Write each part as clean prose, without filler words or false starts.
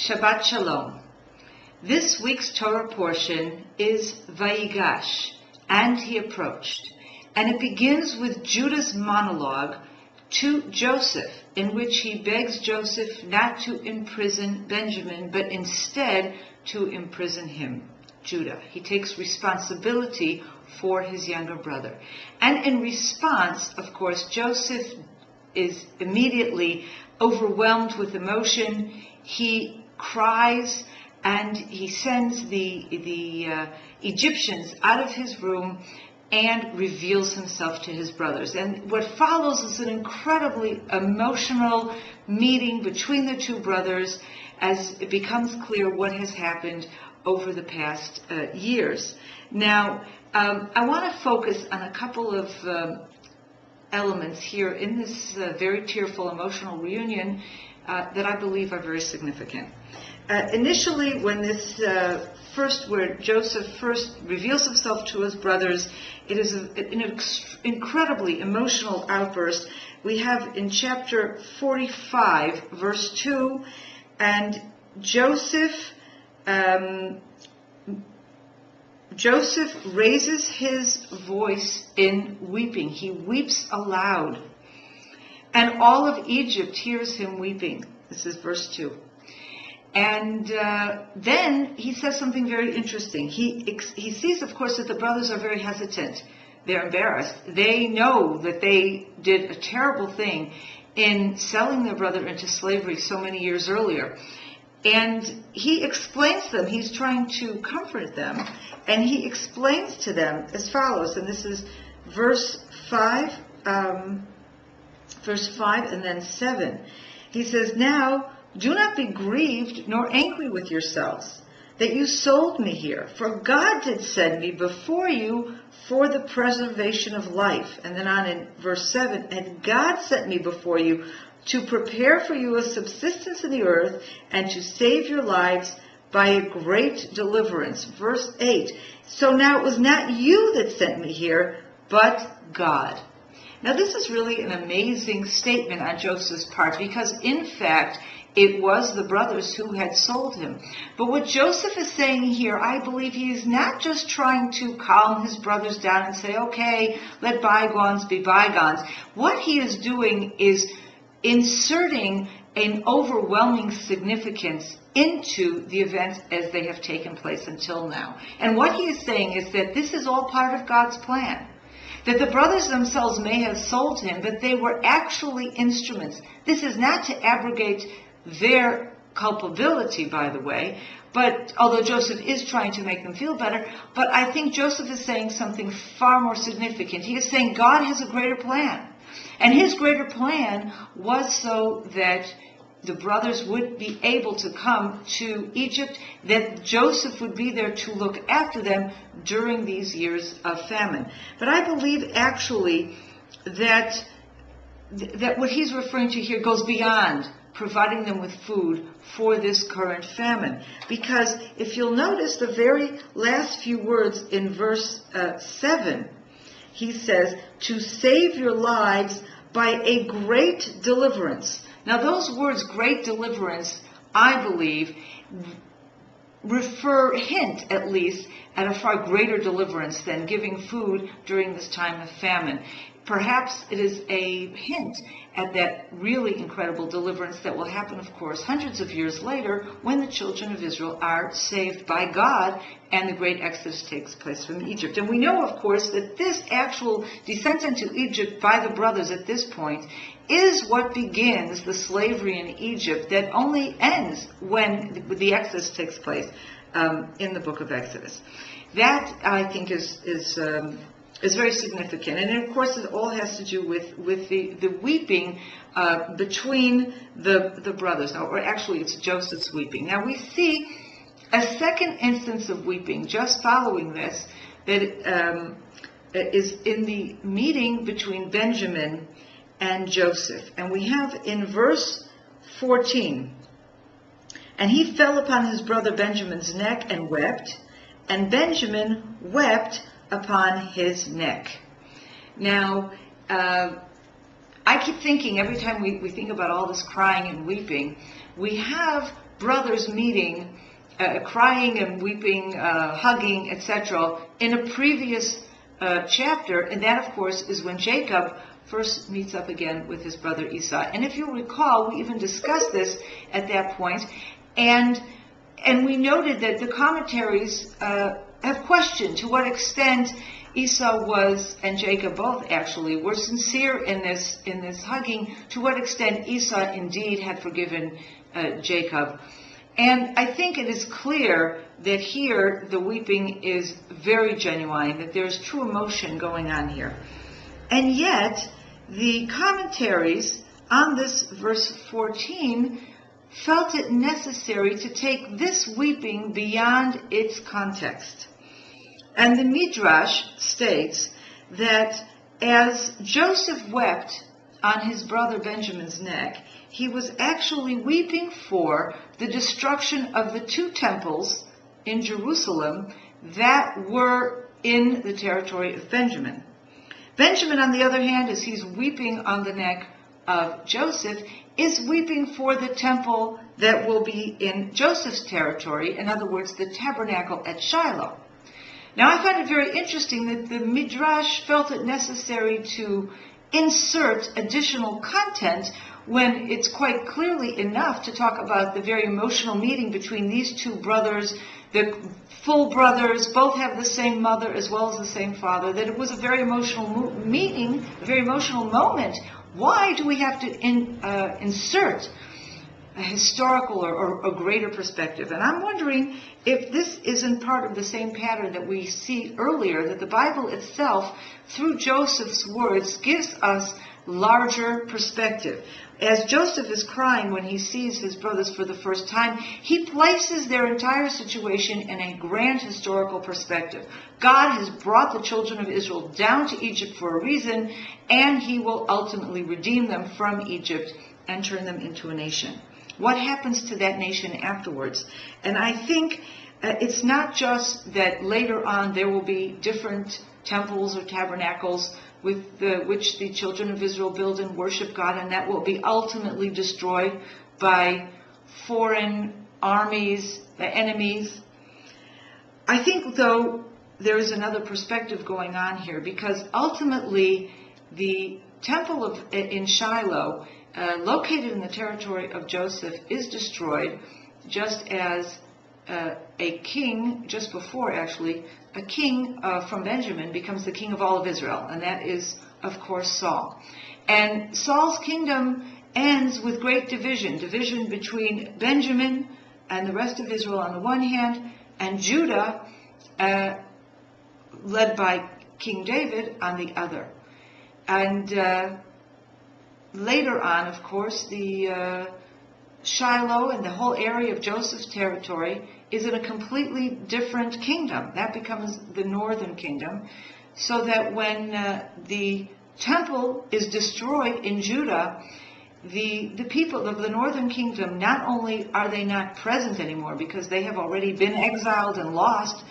Shabbat Shalom. This week's Torah portion is Vayigash, and he approached. And it begins with Judah's monologue to Joseph, in which he begs Joseph not to imprison Benjamin, but instead to imprison him, Judah. He takes responsibility for his younger brother. And in response, of course, Joseph is immediately overwhelmed with emotion. He cries and he sends the Egyptians out of his room and reveals himself to his brothers. And what follows is an incredibly emotional meeting between the two brothers as it becomes clear what has happened over the past years. Now, I want to focus on a couple of elements here in this very tearful, emotional reunion that I believe are very significant. Initially, when this where Joseph first reveals himself to his brothers, it is an incredibly emotional outburst. We have in chapter 45, verse 2, and Joseph raises his voice in weeping. He weeps aloud. And all of Egypt hears him weeping. This is verse 2. And then he says something very interesting. He sees, of course, that the brothers are very hesitant. They're embarrassed. They know that they did a terrible thing in selling their brother into slavery so many years earlier. And he explains to them, he's trying to comfort them, and he explains to them as follows, and this is verse 5 and then 7. He says, "Now do not be grieved nor angry with yourselves that you sold me here, for God did send me before you for the preservation of life." And then on in verse 7, "And God sent me before you to prepare for you a subsistence in the earth and to save your lives by a great deliverance." Verse 8, "So now it was not you that sent me here, but God." Now this is really an amazing statement on Joseph's part, because in fact it was the brothers who had sold him. But what Joseph is saying here, I believe he is not just trying to calm his brothers down and say, okay, let bygones be bygones. What he is doing is inserting an overwhelming significance into the events as they have taken place until now. And what he is saying is that this is all part of God's plan. That the brothers themselves may have sold him, but they were actually instruments. This is not to abrogate their culpability, by the way, but although Joseph is trying to make them feel better, but I think Joseph is saying something far more significant. He is saying God has a greater plan. And his greater plan was so that the brothers would be able to come to Egypt, that Joseph would be there to look after them during these years of famine. But I believe actually that what he's referring to here goes beyond providing them with food for this current famine. Because if you'll notice the very last few words in verse 7, he says, "To save your lives by a great deliverance." Now those words, great deliverance, I believe, hint at least at a far greater deliverance than giving food during this time of famine. Perhaps it is a hint at that really incredible deliverance that will happen, of course, hundreds of years later when the children of Israel are saved by God and the great exodus takes place from Egypt. And we know, of course, that this actual descent into Egypt by the brothers at this point is what begins the slavery in Egypt that only ends when the exodus takes place in the book of Exodus. That, I think, is very significant. And of course, it all has to do with the weeping between the brothers. Or actually, it's Joseph's weeping. Now, we see a second instance of weeping just following this that is in the meeting between Benjamin and Joseph. And we have in verse 14, "And he fell upon his brother Benjamin's neck and wept, and Benjamin wept upon his neck." Now, I keep thinking every time we think about all this crying and weeping, we have brothers meeting, crying and weeping, hugging, etc., in a previous chapter, and that, of course, is when Jacob first meets up again with his brother Esau. And if you'll recall, we even discussed this at that point, and we noted that the commentaries have questioned to what extent Esau was, and Jacob both actually, were sincere in this hugging, to what extent Esau indeed had forgiven Jacob. And I think it is clear that here the weeping is very genuine, that there's true emotion going on here. And yet, the commentaries on this verse 14 felt it necessary to take this weeping beyond its context. And the Midrash states that as Joseph wept on his brother Benjamin's neck, he was actually weeping for the destruction of the 2 temples in Jerusalem that were in the territory of Benjamin. Benjamin, on the other hand, as he's weeping on the neck of Joseph, is weeping for the temple that will be in Joseph's territory, in other words, the tabernacle at Shiloh. Now, I find it very interesting that the Midrash felt it necessary to insert additional content when it's quite clearly enough to talk about the very emotional meeting between these 2 brothers, the full brothers, both have the same mother as well as the same father, that it was a very emotional meeting, a very emotional moment. Why do we have to insert a historical or a greater perspective? And I'm wondering if this isn't part of the same pattern that we see earlier, that the Bible itself, through Joseph's words, gives us larger perspective. As Joseph is crying when he sees his brothers for the first time, he places their entire situation in a grand historical perspective. God has brought the children of Israel down to Egypt for a reason, and he will ultimately redeem them from Egypt and turn them into a nation. What happens to that nation afterwards? And I think it's not just that later on there will be different temples or tabernacles with which the children of Israel build and worship God, and that will be ultimately destroyed by foreign armies, enemies. I think, though, there is another perspective going on here, because ultimately the temple in Shiloh, located in the territory of Joseph, is destroyed, just as a king, just before actually, a king from Benjamin becomes the king of all of Israel, and that is, of course, Saul. And Saul's kingdom ends with great division between Benjamin and the rest of Israel on the one hand, and Judah, led by King David, on the other. And later on, of course, the Shiloh and the whole area of Joseph's territory is in a completely different kingdom. That becomes the northern kingdom, so that when the temple is destroyed in Judah, the people of the northern kingdom, not only are they not present anymore because they have already been exiled and lost,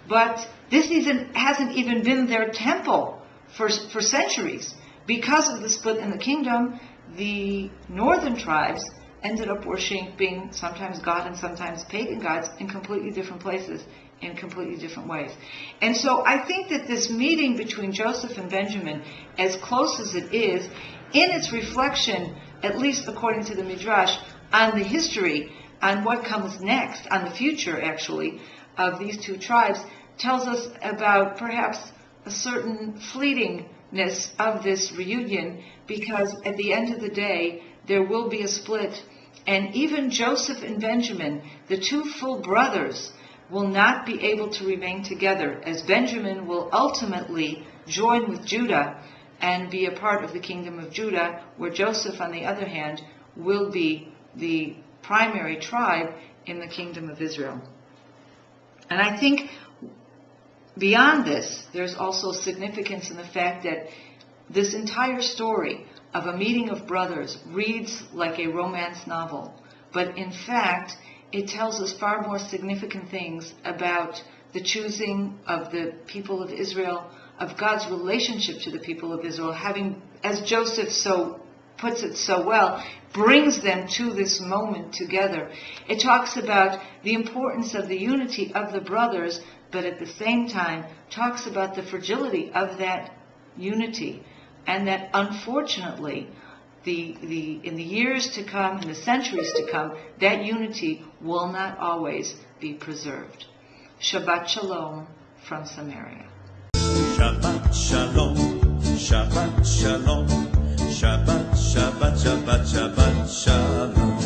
but this hasn't even been their temple for centuries. Because of the split in the kingdom, the northern tribes ended up worshiping sometimes God and sometimes pagan gods in completely different places, in completely different ways. And so I think that this meeting between Joseph and Benjamin, as close as it is, in its reflection, at least according to the Midrash, on the history, on what comes next, on the future actually, of these 2 tribes, tells us about perhaps a certain fleetingness of this reunion, because at the end of the day, there will be a split. And even Joseph and Benjamin, the 2 full brothers, will not be able to remain together, as Benjamin will ultimately join with Judah and be a part of the kingdom of Judah, where Joseph, on the other hand, will be the primary tribe in the kingdom of Israel. And I think beyond this, there's also significance in the fact that this entire story of a meeting of brothers reads like a romance novel, but in fact, it tells us far more significant things about the choosing of the people of Israel, of God's relationship to the people of Israel, having, as Joseph so puts it so well, brings them to this moment together. It talks about the importance of the unity of the brothers, but at the same time talks about the fragility of that unity, and that unfortunately in the years to come, in the centuries to come, that unity will not always be preserved. Shabbat Shalom from Samaria. Shabbat Shalom, Shabbat Shalom, Shabbat, Shabbat, Shabbat, Shabbat Shalom.